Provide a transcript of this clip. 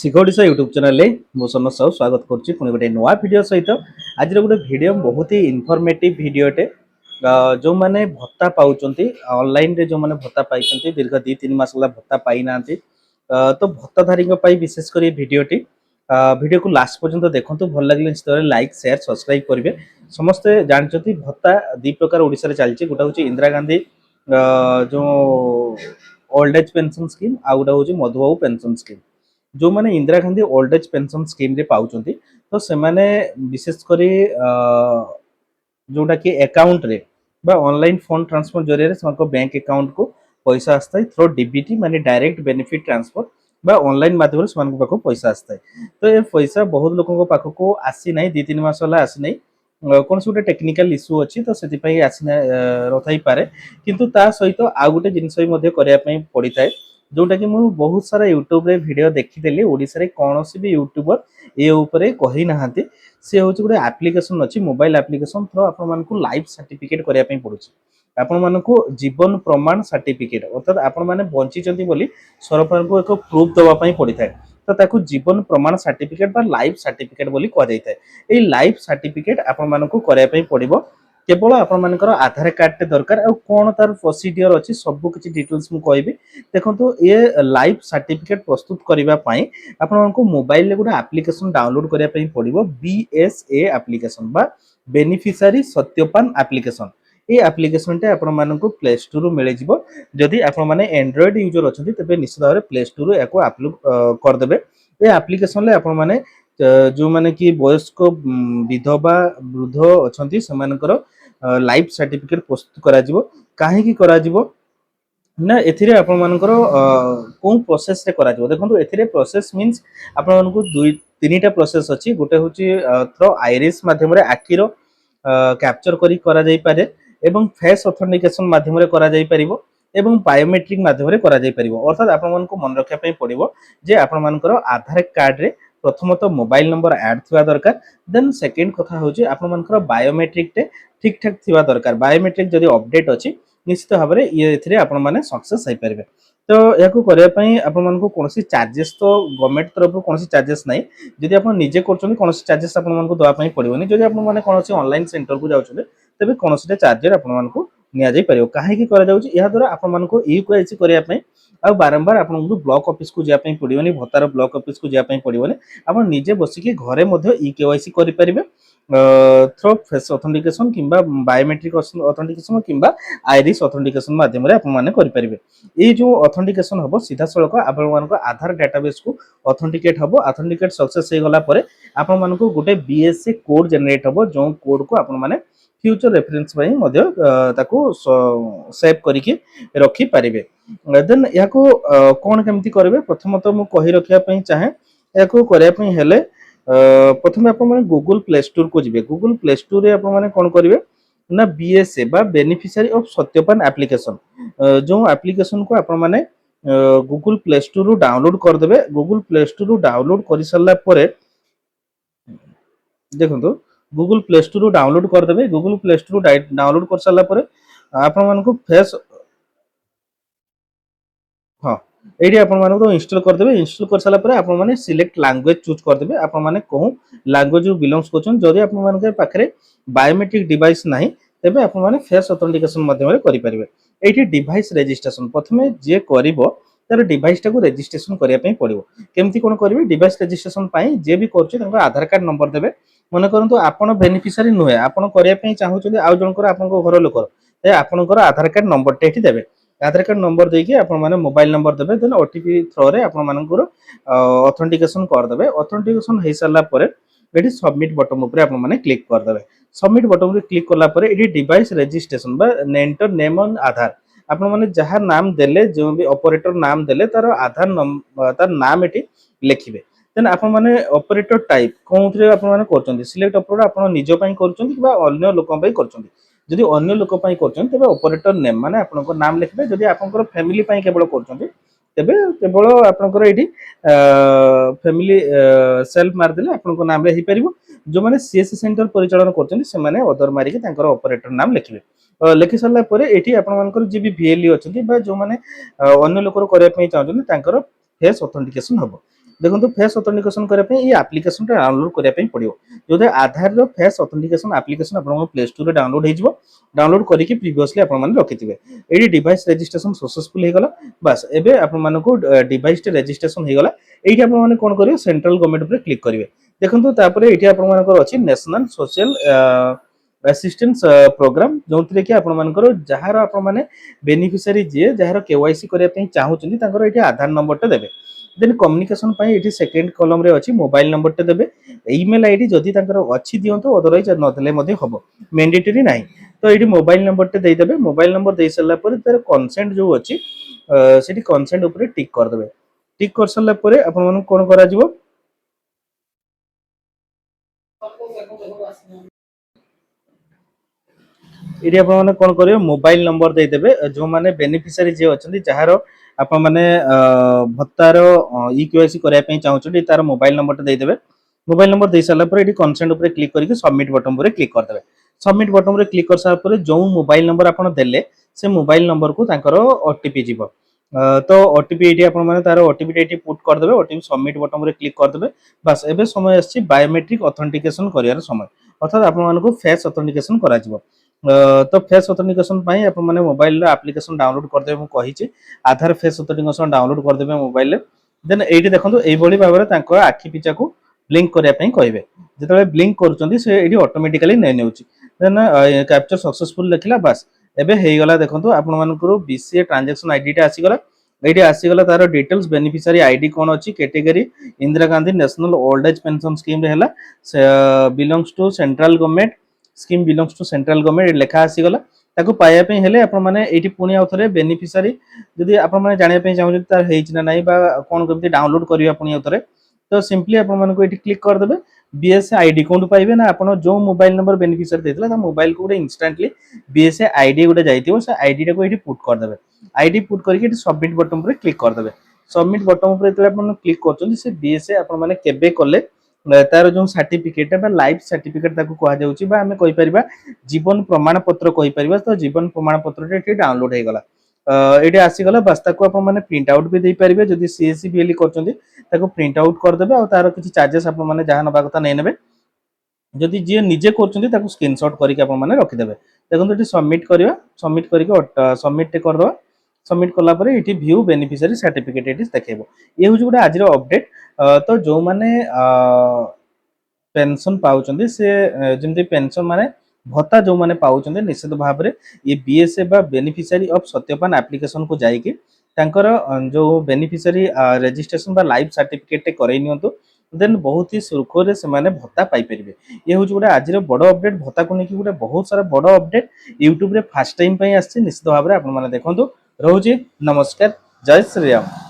शिखोड़ीसा YouTube channel मु सनोज साहू स्वागत करुच्ची पुणी गोटे नुआ भिड सहित आज गोटे भिड बहुत ही इनफर्मेटिव भिडटे जो मैंने भत्ता पाँच ऑनलाइन रे जो मैंने भत्ता पाई दीर्घ 2-3 मास भत्ता पाई ना तो भत्ताधारी विशेषकर भिडटी भिड को लास्ट पर्यंत देखो भल लगे निश्चित लाइक शेयर सब्सक्राइब करेंगे। समस्ते जानते भत्ता दी प्रकार ओडिशा चलती गोटे हूँ इंदिरा गांधी जो ओल्ड एज पेंशन स्कीम आ गोटे हूँ मधुबाबू पेंशन स्कीम। जो मैंने Indira Gandhi old age pension scheme रे पाउचंती तो से माने विशेषकर जोटा कि अकाउंट रे बा ऑनलाइन फंड ट्रांसफर जरिए से बैंक अकाउंट को पैसा आस्ता है थ्रो डीबीटी माने डायरेक्ट बेनिफिट ट्रांसफर बा ऑनलाइन माध्यम से पाखक पैसा आस्ता है। तो ये पैसा बहुत लोगों पाखक आसी ना 2-3 मास आसी ना कौन से गोटे टेक्निकल इश्यू अच्छी तो से आसी रही पारे किंतु ता सहित आउ गोटे जिनस भी करने पड़ी था जोटा कि मुझे बहुत सारा यूट्यूब रे वीडियो देखी ओडिशा रे कौन भी यूट्यूबर ये ऊपर कही ना सी हूँ गोटे आप्लिकेसन अच्छी मोबाइल आप्लिकेसन थ्रो आप लाइफ सर्टिफिकेट करने पड़ू आपण मानक जीवन प्रमाण सर्टिफिकेट अर्थात आपण मैंने बंची सरकार को एक प्रूफ देवाई पड़ी था तो ताकू जीवन प्रमाण सर्टिफिकेट बा लाइफ सर्टिफिकेट बोली कहुई था। लाइफ सर्टिफिकेट आपण मानक करने पड़ो केवल आपण मानकर आधार कार्ड टे दरकार आ कौन तार प्रोसीडियर अच्छी सब किसी डिटेल्स मु कहबी। देखो ये लाइफ सर्टिफिकेट प्रस्तुत करने आपण मोबाइल रे गोटे एप्लिकेशन डाउनलोड करने पड़ो बीएसए एप्लिकेशन बा बेनिफिशियरी सत्यापन एप्लिकेशन। ये एप्लिकेशन टे आपण मानक प्ले स्टोर मिल जिवो जदि आपण माने एंड्रॉइड यूजर अच्छी तेज निश्चित भाव प्ले स्टोर या अपलोड करदे। ये एप्लिकेशन ले आपण माने जो माने कि वयस्क विधवा वृद्ध अच्छी से लाइफ सर्टिफिकेट प्रस्तुत करा कहीं करा ना एथिरे आपण मानकर को प्रोसेस रे करा देखो एथिरे प्रोसेस मीन्स आपण मानक 2-3टा प्रोसेस अच्छी गोटे हूँ थ्रो आईरिस माध्यम आखिर कैप्चर करा जाई पारे एवं फेस ऑथेंटिकेशन माध्यम करा जाई परिबो एवं बायोमेट्रिक माध्यम करा जाई परिबो। अर्थात आपण मानक मन रखा पड़ो जे आपण मानकर आधार कार्ड रे प्रथमतः मोबाइल नंबर ऐड थिबा दरकार देन सेकंड कथा हूँ आपण मानकर बायोमेट्रिक टे ठीक ठाक थिबा दरकार बायोमेट्रिक जदि अपडेट अच्छी निश्चित भाव में ये आपण मैंने सक्सेस हो पारे। तो या करने आपण कौन चार्जेस तो गवर्नमेंट तरफ कौन चार्जेस ना जदि आप निजे कर कौन चार्जेस आपको देवाई पड़ोनी जब आप कौन ऑनलाइन सेंटर को जाऊँ तेज कौन चार्जर आपको नि कहीं द्वारा आपको यूकेआईसी करने आ बारंबार आपको ब्लॉक ऑफिस को जावाई पड़ोनी भत्तार ब्लॉक ऑफिस को जावाई पड़ोनी आप निजे बसिक घरे यूकेआईसी करेंगे थ्रो फेस ऑथेंटिकेशन किंबा बायोमेट्रिक ऑथेंटिकेशन किंबा आईरिस ऑथेंटिकेशन माध्यम रे आपण माने करि परिबे। ए जो ऑथेंटिकेशन हबो सीधा सळक आपण मानको आधार डेटाबेस को ऑथेंटिकेट हबो ऑथेंटिकेट सक्सेस हे गला परे आपण मानको गोटे बीएसए कोड जनरेट हबो जो कोड को आपण माने फ्यूचर रेफरेंस पई मध्ये ताको सेव करिके रखि परिबे। देन याको कोन केमति करबे प्रथमतः मु कहि रखिया पई चाहे याको करया पई हेले प्रथम आप गूगल प्ले स्टोर को जी गूगल प्ले स्टोर में कौन करेंगे ना बीएसए बा बेनिफिशियरी ऑफ सत्यापन एप्लिकेशन जो एप्लिकेशन को आपण माने गूगल प्ले स्टोर डाउनलोड करदे। गूगल प्ले स्टोर डाउनलोड कर सारा पर देखो गूगल प्ले स्टोर डाउनलोड करदे गूगल प्ले स्टोर डाउनलोड कर सारा पर आपण मानक फेस हाँ ये आपको इंस्टॉल करदे इंस्टॉल कर सारा पर आपण माने सिलेक्ट लैंग्वेज चूज करदे आपण माने कहूँ लैंग्वेज बिलोंग्स कर जदि आपके पाखे बायोमेट्रिक डिवाइस ना तेज आप फेस ऑथेंटिकेशन माध्यम करेंगे। ये डिवाइस रजिस्ट्रेशन प्रथम जे कर तार डिवाइस टाक रजिस्ट्रेशन करने पड़ो केमती कौन करेंगे डिवाइस रजिस्ट्रेशन जे भी कर आधार कार्ड नंबर देवे मन करूँ आपड़ बेनिफिशियरी नुहे आपड़ करने चाहूँ आउ जनकर आप घर लोक आपंकर आधार कार्ड नंबर टे देवे आधार कार्ड नंबर देके आपण माने मोबाइल नंबर देबे देन ओटीपी थ्रो रे आपण मानकर ऑथेंटिकेशन कर देबे ऑथेंटिकेशन हे साला परे एठी सबमिट बटन ऊपर आपण माने क्लिक कर देबे सबमिट बटन रे क्लिक करला परे एठी डिवाइस रजिस्ट्रेशन बा एंटर नेम ऑन आधार आपण माने जहां नाम देले जो भी ऑपरेटर नाम देले तार आधार तार नाम एठी लिखिबे देन आपण माने ऑपरेटर टाइप कोनथरे आपण माने करचंदी सिलेक्ट ऑपरेटर आपण निजो पई करचंदी किबा अन्य लोकन पई करचंदी जदि अन्य लोक पई करचंदी तबे ऑपरेटर नेम माने आपनकर नाम लिखबे जदि आपनकर फैमिली पई केवल करचंदी तेबे केवल आपनकर एठी फैमिली सेल्फ मार देले आपनकर नाम रे ही परिबो जो माने सीएससी सेंटर परिचालन करचंदी से माने अदर मारी के तांकर ऑपरेटर नाम लिखबे लिखि सरला परे एठी आपण मानकर जे भी वीएलई अछंती बा जो माने अन्य लोकर करे पई चाहचंदी तांकर फेस ऑथेंटिकेशन हबो देखो फेस ऑथेंटिकेशन करने ये आप्लिकेशन डाउनलोड करने पड़ो जो आधार फेस ऑथेंटिकेशन आप्लिकेशन आप प्ले स्टोर में डाउनलोड हो डाउनलोड करके प्रीवियसली आपने रखिथे ये डिवाइस रेजिस्ट्रेशन सक्सेसफुल होगा बास एबे आपको डिवाइस रेजिस्ट्रेशन होगा ये आपने कौन करेंगे सेंट्रल गवर्नमेंट पर क्लिक करेंगे देखो ये आपर अच्छी नेशनल सोशल असिस्टेंस प्रोग्राम जो थी कि आपर जार आपने बेनिफिशियरी जी जार केवाईसी करने चाहूँ ये आधार नंबर देवे देन कम्युनिकेशन ये सेकेंड कलम रे अच्छी मोबाइल नंबर टे देवे ईमेल आईडी जदि अच्छी दिंतु अदरवाइज नदेले हम मैंडेटरी ना तो ये मोबाइल नंबर टे देदेवे मोबाइल नंबर दे सारा तार कंसेंट जो अच्छी से कंसेंट उपर टिक करदे टिक कर सारा आप कौन कर ये आपने कौन करेंगे मोबाइल नंबर देदेवे जो मैंने बेनिफिशियरी जी अच्छा जार आप भत्तार इ केवाईसी करने चाहते तार मोबाइल नंबर देदेवे मोबाइल नंबर दे सारा ये कंसेंट उपर क्लिक करके सबमिट बटन पर क्लिक करदे सबमिट बटन पर क्लिक कर सारा जो मोबाइल नंबर आप देले से मोबाइल नंबर को ओटीपी जीव तो ओटीपी ये तार ओटीपी ये पुट करदे ओटीपी सबमिट बटन पर क्लिक करदे बास एबे समय आसी बायोमेट्रिक ऑथेंटिकेशन कर समय अर्थात आपको फेस ऑथेंटिकेशन करा तो फेस ऑथेंटिकेशन आपने मोबाइल एप्लिकेशन डाउनलोड करदे मुझे आधार फेस ऑथेंटिकेशन डाउनलोड करदे मोबाइल देन ये देखो यही भाव में आखि पिचा को ब्लिंक करने कहे जो ब्लिंक कर ऑटोमेटिकली नहीं देन कैप्चर सक्सेसफुल लिखला बास एबे हेगला देखो आपको बीसीए ट्रांजैक्शन आईडी आसीगला ये आसीगला तार डिटेल्स बेनिफिशियरी आईडी कौन अच्छी category Indira Gandhi national old age pension scheme रे belongs to central government scheme belongs to central government लेखा आसीगला ताको पाइबा हेले आपने ये पुणी आउ थे बेनिफिशियरी जदि आपने जानापी चाहते तार ना ना कौन कमी डाउनलोड करवा पुणी आउ थे तो सिंपली आपको ये क्लिक करदे बीएसए आईडी कौन पाइबे ना आप जो मोबाइल नंबर बेनिफिशियरी देता मोबाइल को गोटे इंस्टांटली बीएसए आईडी गोटे जाइए से आईडी टाक ये पुट करदे आईडी पुट करके सबमिट बटन पर क्लिक करदे सबमिट बटन पर जो क्लिक कर बीएसए आपने केबे कले तार जो सर्टिफिकेट लाइफ सर्टिफिकेट कहुच्छी आम कहीपर जीवन प्रमाण पत्र कहीपर तो जीवन प्रमाण पत्र डाउनलोड होगा ये आसीगला बास आपने प्रिंट आउट भी दे पारे जब सीएससी बीएलई कर प्रिंट आउट करदे और तार किसी चार्जेस आपने जहाँ नवा कथा नहीं ने जदि जी निजे कर स्क्रीनशॉट करके रखिदेवे देखो ये सबमिट करवा सबमिट करके सबमिट करदे सबमिट कलापर ये व्यू बेनिफिशियरी सर्टिफिकेट ये देखो ये हूँ गोटे आज अपडेट तो जो मैंने पेंशन पाँच से जमी पेंशन माने भत्ता जो मैंने पाँच निश्चित भाव में ये बीएसए बा बेनिफिशियरी ऑफ सत्यपान एप्लिकेशन को जाइए तांकर जो बेनिफिशियरी रजिस्ट्रेशन बा लाइफ सर्टिफिकेट करई नियंतु देन बहुत ही सुरखुरी से भत्ता पाइपर ये हूँ गोटे आज बड़ अपडेट भत्ता को लेकिन गोटे बहुत सारा बड़ अपडेट यूट्यूब रे फास्ट टाइम आसी निश्चित भाव में आपने देखो रोचे नमस्कार जय श्री राम।